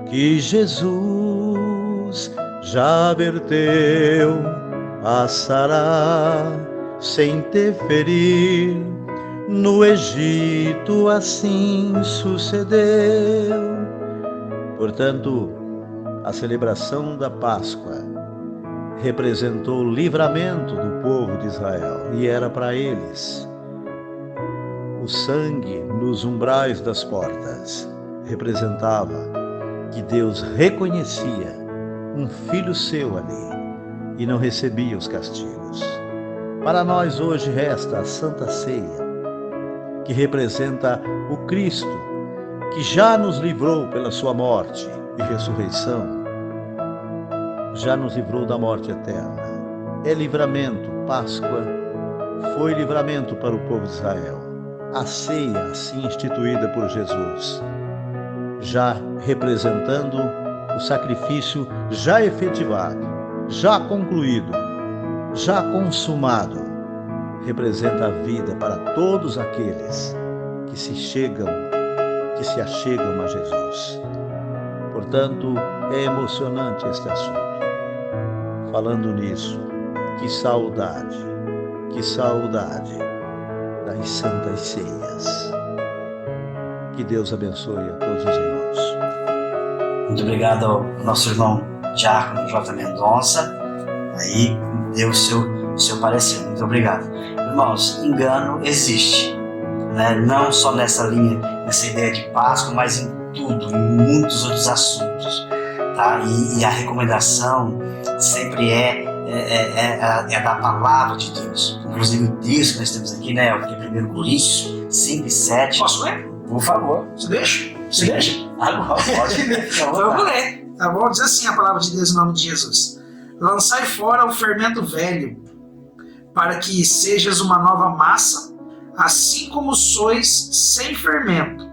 Speaker 8: que Jesus já verteu, passará sem te ferir. No Egito assim sucedeu. Portanto, a celebração da Páscoa representou o livramento do povo de Israel, e era para eles. O sangue nos umbrais das portas representava que Deus reconhecia um filho seu ali e não recebia os castigos. Para nós hoje resta a Santa Ceia, que representa o Cristo, que já nos livrou pela sua morte e ressurreição, já nos livrou da morte eterna. É livramento, Páscoa foi livramento para o povo de Israel. A ceia, assim instituída por Jesus, já representando o sacrifício já efetivado, já concluído, já consumado, representa a vida para todos aqueles que se achegam a Jesus. Portanto, é emocionante este assunto. Falando nisso, que saudade das Santas Ceias. Que Deus abençoe a todos os irmãos.
Speaker 1: Muito obrigado ao nosso irmão Diácono J. Mendonça. Aí deu o seu parecer. Muito obrigado. Irmãos, engano existe, né? Não só nessa linha, nessa ideia de Páscoa, mas em tudo, em muitos outros assuntos. Tá? E a recomendação sempre é da palavra de Deus. Inclusive o texto que nós temos aqui, né? O que é 1 Coríntios 5 e 7.
Speaker 2: Posso ler?
Speaker 1: Por favor.
Speaker 2: Você deixa? Você deixa?
Speaker 1: Agora, pode ler.
Speaker 2: Então eu vou ler, tá bom? Diz assim a palavra de Deus em nome de Jesus. Lançai fora o fermento velho, para que sejas uma nova massa, assim como sois sem fermento.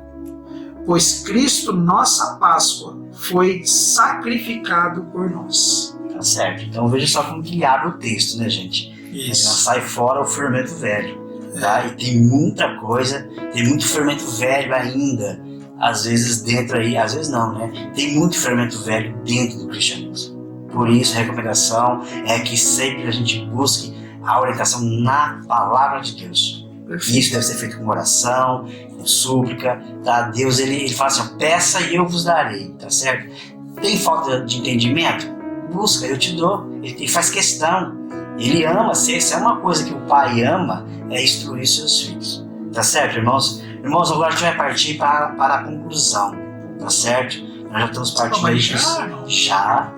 Speaker 2: Pois Cristo, nossa Páscoa, foi sacrificado por nós.
Speaker 1: Tá certo. Então veja só como que abre o texto, né, gente?
Speaker 2: Isso.
Speaker 1: Sai fora o fermento velho. Tá? E tem muita coisa, tem muito fermento velho ainda, às vezes dentro aí, às vezes não, né? Tem muito fermento velho dentro do cristianismo. Por isso, a recomendação é que sempre a gente busque a orientação na palavra de Deus. Isso deve ser feito com oração, com súplica, tá? Deus, ele fala assim, peça e eu vos darei, tá certo? Tem falta de entendimento? Busca, eu te dou. Ele faz questão. Ele ama, se essa é uma coisa que o pai ama, é instruir seus filhos. Tá certo, irmãos? Irmãos, agora a gente vai partir para a conclusão. Tá certo? Nós já estamos partindo aí. Já.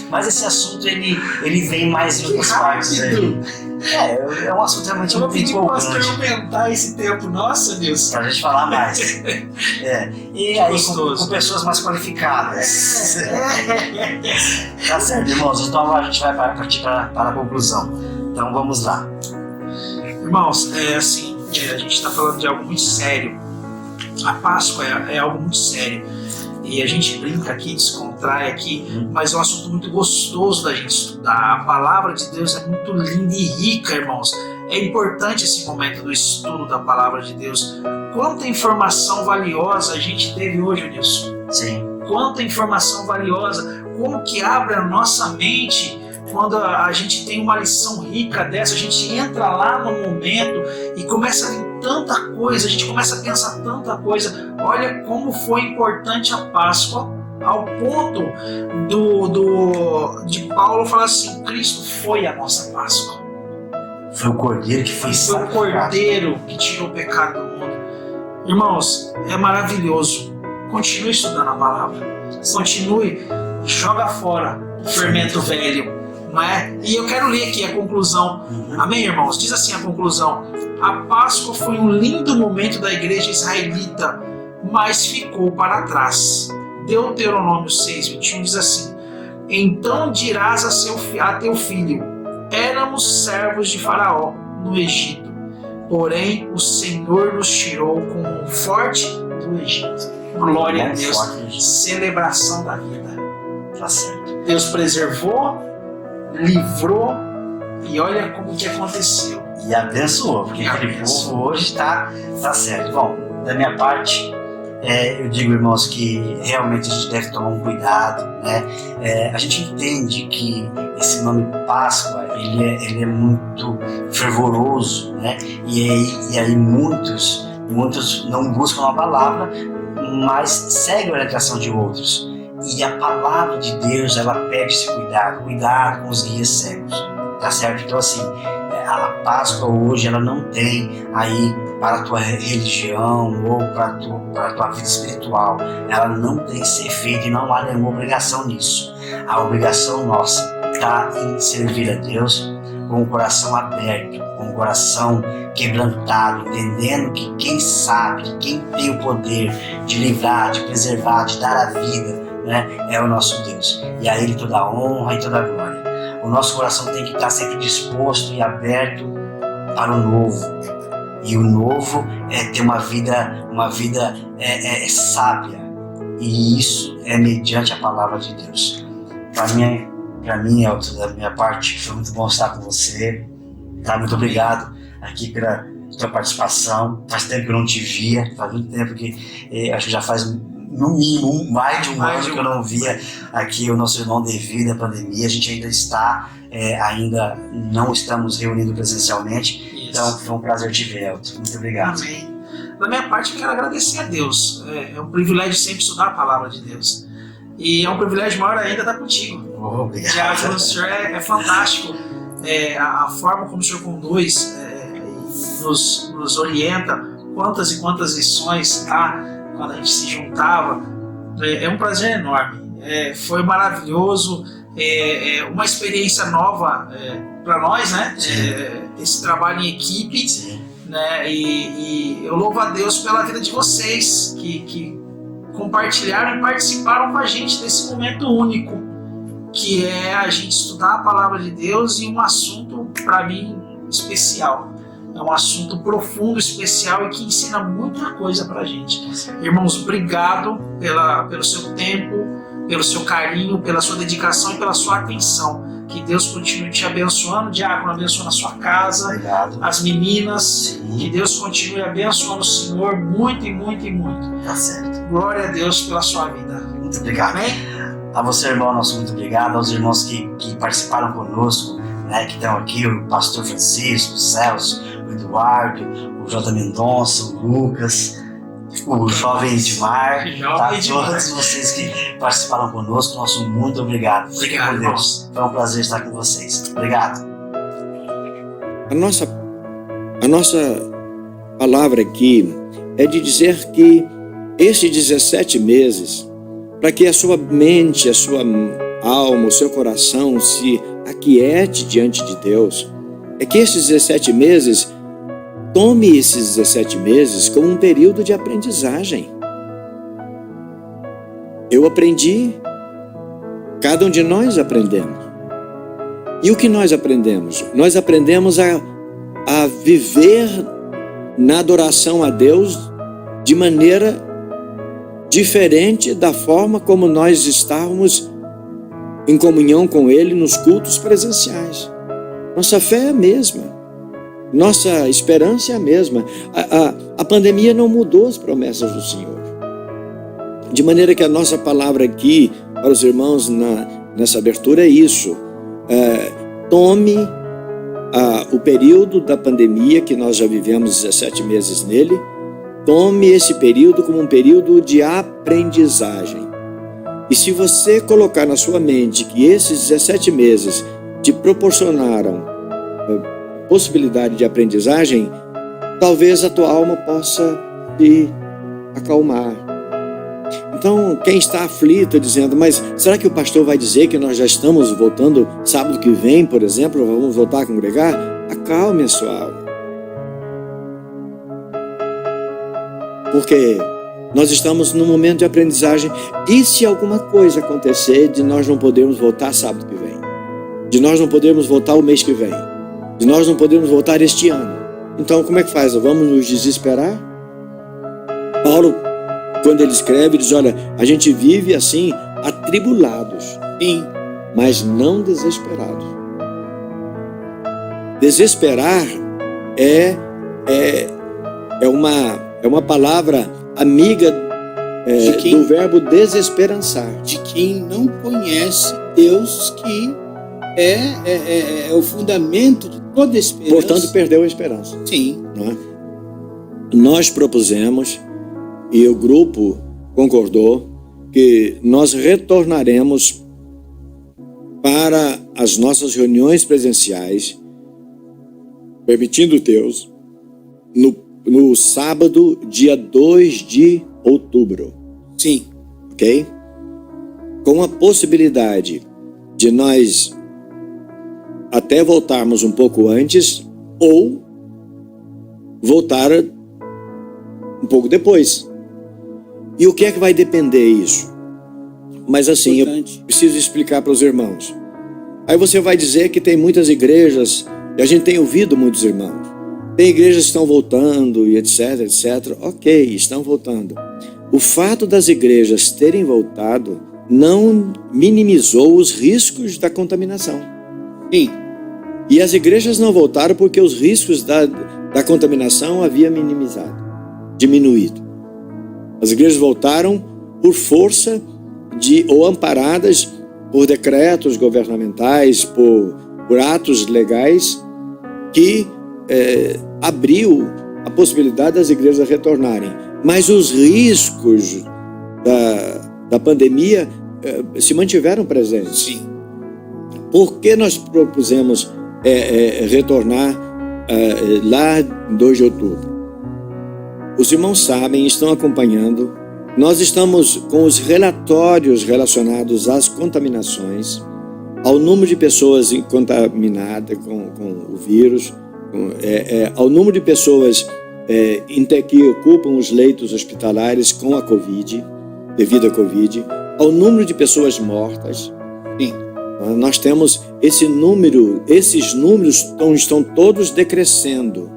Speaker 1: Mas esse assunto, ele vem mais em outras partes aí. É um assunto realmente muito empolgante.
Speaker 2: Eu vou pedir para o pastor aumentar esse tempo. Nossa, Deus.
Speaker 1: Pra gente falar mais. E aí, com pessoas mais qualificadas. Tá certo, irmãos? Então agora a gente vai partir para a conclusão. Então vamos lá.
Speaker 2: Irmãos, assim, a gente está falando de algo muito sério. A Páscoa é algo muito sério. E a gente brinca aqui, descontrai aqui, mas é um assunto muito gostoso da gente estudar. A palavra de Deus é muito linda e rica, irmãos. É importante esse momento do estudo da palavra de Deus. Quanta informação valiosa a gente teve hoje, Nilson.
Speaker 1: Sim.
Speaker 2: Quanta informação valiosa. Como que abre a nossa mente quando a gente tem uma lição rica dessa, a gente entra lá no momento e começa a vir tanta coisa, a gente começa a pensar tanta coisa. Olha como foi importante a Páscoa, ao ponto de Paulo falar assim, Cristo foi a nossa Páscoa.
Speaker 1: Foi o Cordeiro que foi
Speaker 2: o Cordeiro que tirou o pecado do mundo. Irmãos, é maravilhoso. Continue estudando a palavra. Continue, joga fora o fermento velho. Não é? E eu quero ler aqui a conclusão. Amém, irmãos? Diz assim a conclusão. A Páscoa foi um lindo momento da igreja israelita, mas ficou para trás. Deuteronômio 6:21 diz assim: Então dirás a teu filho, éramos servos de Faraó no Egito, porém o Senhor nos tirou com um forte do Egito. Glória a Deus. Celebração da vida.
Speaker 1: Tá certo.
Speaker 2: Deus preservou, livrou e olha como que aconteceu.
Speaker 1: E abençoou, porque aquele povo hoje está certo. Bom, da minha parte, eu digo, irmãos, que realmente a gente deve tomar um cuidado, né? A gente entende que esse nome Páscoa, ele é muito fervoroso, né? E aí muitos não buscam a palavra, mas seguem a orientação de outros. E a palavra de Deus, ela pede esse cuidado com os guias cegos, tá certo? Então assim, a Páscoa hoje, ela não tem aí para a tua religião ou para a tua vida espiritual, ela não tem esse efeito e não há nenhuma obrigação nisso. A obrigação nossa está em servir a Deus, com o coração aberto, com o coração quebrantado, entendendo que quem sabe, que quem tem o poder de livrar, de preservar, de dar a vida, né, é o nosso Deus. E a Ele toda a honra e toda a glória. O nosso coração tem que estar sempre disposto e aberto para o novo. E o novo é ter uma vida sábia. E isso é mediante a palavra de Deus. Para mim, Elton, da minha parte, foi muito bom estar com você. Tá? Muito obrigado aqui pela tua participação. Faz tempo que eu não te via, faz muito tempo que, acho que já faz no mínimo mais de um ano que eu não via aqui o nosso irmão devido à pandemia. A gente ainda está, ainda não estamos reunindo presencialmente. Isso. Então foi um prazer te ver, Elton. Muito obrigado.
Speaker 2: Amém. Da minha parte, eu quero agradecer a Deus. É um privilégio sempre estudar a palavra de Deus. E é um privilégio maior ainda estar contigo.
Speaker 1: Obrigado.
Speaker 2: Diácono, o senhor é fantástico. A forma como o senhor conduz, nos orienta, quantas e quantas lições, tá? Quando a gente se juntava. É um prazer enorme. Foi maravilhoso. Uma experiência nova para nós, né? Esse trabalho em equipe.
Speaker 1: Sim.
Speaker 2: Né? E eu louvo a Deus pela vida de vocês que compartilharam e participaram com a gente desse momento único, que é a gente estudar a palavra de Deus em um assunto, para mim, especial. É um assunto profundo, especial e que ensina muita coisa pra gente. Irmãos, obrigado pelo seu tempo, pelo seu carinho, pela sua dedicação e pela sua atenção. Que Deus continue te abençoando, Diácono, abençoando a sua casa,
Speaker 1: obrigado.
Speaker 2: As meninas.
Speaker 1: Sim.
Speaker 2: Que Deus continue abençoando o Senhor muito e muito e muito.
Speaker 1: Tá certo.
Speaker 2: Glória a Deus pela sua vida.
Speaker 1: Muito obrigado.
Speaker 2: Amém?
Speaker 1: A você, irmão, nosso muito obrigado. Aos irmãos que participaram conosco, né, que estão aqui, o pastor Francisco, o Celso, o Eduardo, o J. Mendonça, o Lucas, o jovem Edmar, todos vocês que participaram conosco, nosso muito obrigado.
Speaker 2: Obrigado,
Speaker 1: Deus. Foi um prazer estar com vocês. Obrigado.
Speaker 9: A nossa palavra aqui é de dizer que esses 17 meses, para que a sua mente, a sua alma, o seu coração se aquiete diante de Deus, é que esses 17 meses, tome esses 17 meses como um período de aprendizagem. Eu aprendi, cada um de nós aprendemos. E o que nós aprendemos? Nós aprendemos a viver na adoração a Deus de maneira diferente da forma como nós estávamos em comunhão com Ele nos cultos presenciais. Nossa fé é a mesma. Nossa esperança é a mesma. A pandemia não mudou as promessas do Senhor. De maneira que a nossa palavra aqui para os irmãos nessa abertura é isso. Tome o período da pandemia, que nós já vivemos 17 meses nele, tome esse período como um período de aprendizagem. E se você colocar na sua mente que esses 17 meses te proporcionaram possibilidade de aprendizagem, talvez a tua alma possa se acalmar. Então, quem está aflito dizendo, mas será que o pastor vai dizer que nós já estamos voltando sábado que vem, por exemplo, vamos voltar a congregar? Acalme a sua alma. Porque nós estamos num momento de aprendizagem. E se alguma coisa acontecer de nós não podermos voltar sábado que vem? De nós não podermos voltar o mês que vem? De nós não podermos voltar este ano? Então, como é que faz? Vamos nos desesperar? Paulo, quando ele escreve, diz, olha, a gente vive assim, atribulados, sim, mas não desesperados. Desesperar é uma palavra amiga do verbo desesperançar.
Speaker 10: De quem não conhece Deus, que é o fundamento de toda esperança.
Speaker 9: Portanto, perdeu a esperança.
Speaker 10: Sim.
Speaker 9: Não é? Nós propusemos, e o grupo concordou, que nós retornaremos para as nossas reuniões presenciais, permitindo Deus, no sábado, dia 2 de outubro.
Speaker 10: Sim.
Speaker 9: Ok? Com a possibilidade de nós até voltarmos um pouco antes ou voltar um pouco depois. E o que é que vai depender isso? Mas assim, eu preciso explicar para os irmãos. Aí você vai dizer que tem muitas igrejas, e a gente tem ouvido muitos irmãos. Tem igrejas que estão voltando e etc, etc. Ok, estão voltando. O fato das igrejas terem voltado não minimizou os riscos da contaminação.
Speaker 10: Sim.
Speaker 9: E as igrejas não voltaram porque os riscos da contaminação haviam diminuído. As igrejas voltaram por força ou amparadas por decretos governamentais, por atos legais que abriu a possibilidade das igrejas retornarem. Mas os riscos da pandemia se mantiveram presentes.
Speaker 10: Sim.
Speaker 9: Por que nós propusemos retornar lá em 2 de outubro? Os irmãos sabem, estão acompanhando. Nós estamos com os relatórios relacionados às contaminações, ao número de pessoas contaminadas com o vírus, ao número de pessoas que ocupam os leitos hospitalares com a Covid, devido à Covid, ao número de pessoas mortas.
Speaker 10: Sim.
Speaker 9: Nós temos esse número, esses números estão todos decrescendo.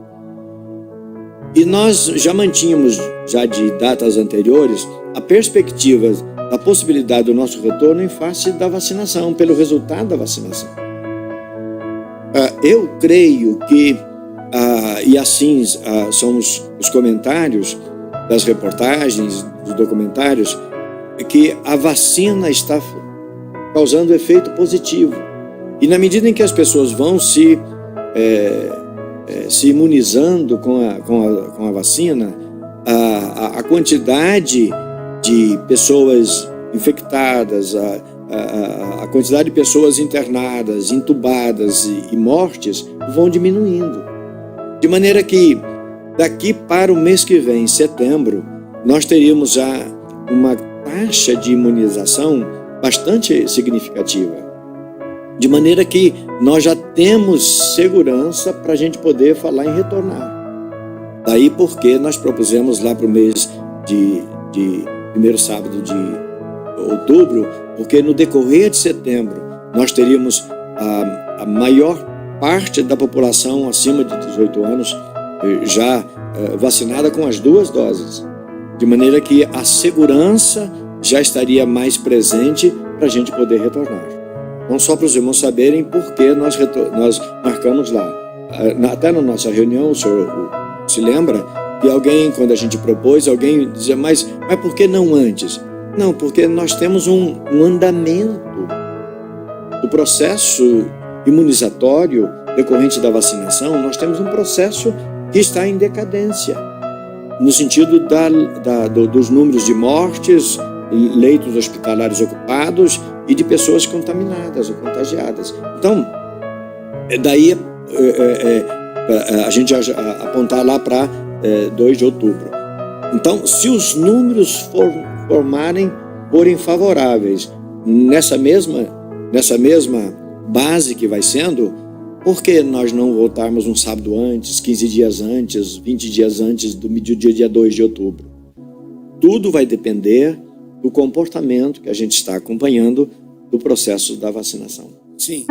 Speaker 9: E nós já mantínhamos, já de datas anteriores, a perspectiva da possibilidade do nosso retorno em face da vacinação, pelo resultado da vacinação. Eu creio que, e assim são os comentários das reportagens, dos documentários, que a vacina está causando efeito positivo. E na medida em que as pessoas vão se imunizando com a vacina, a quantidade de pessoas infectadas, a quantidade de pessoas internadas, entubadas e mortes vão diminuindo. De maneira que daqui para o mês que vem, em setembro, nós teríamos já uma taxa de imunização bastante significativa. De maneira que nós já temos segurança para a gente poder falar em retornar. Daí porque nós propusemos lá para o mês de primeiro sábado de outubro, porque no decorrer de setembro nós teríamos a maior parte da população acima de 18 anos já vacinada com as 2 doses. De maneira que a segurança já estaria mais presente para a gente poder retornar. Não só para os irmãos saberem por que nós marcamos lá. Até na nossa reunião, o senhor se lembra que alguém, quando a gente propôs, alguém dizia, mas por que não antes? Não, porque nós temos um andamento do processo imunizatório decorrente da vacinação, nós temos um processo que está em decadência, no sentido dos números de mortes, leitos hospitalares ocupados e de pessoas contaminadas ou contagiadas. Então, daí a gente apontar lá para 2 de outubro. Então, se os números forem favoráveis nessa mesma base que vai sendo, por que nós não voltarmos um sábado antes, 15 dias antes, 20 dias antes do dia 2 de outubro? Tudo vai depender do comportamento que a gente está acompanhando do processo da vacinação.
Speaker 10: Sim.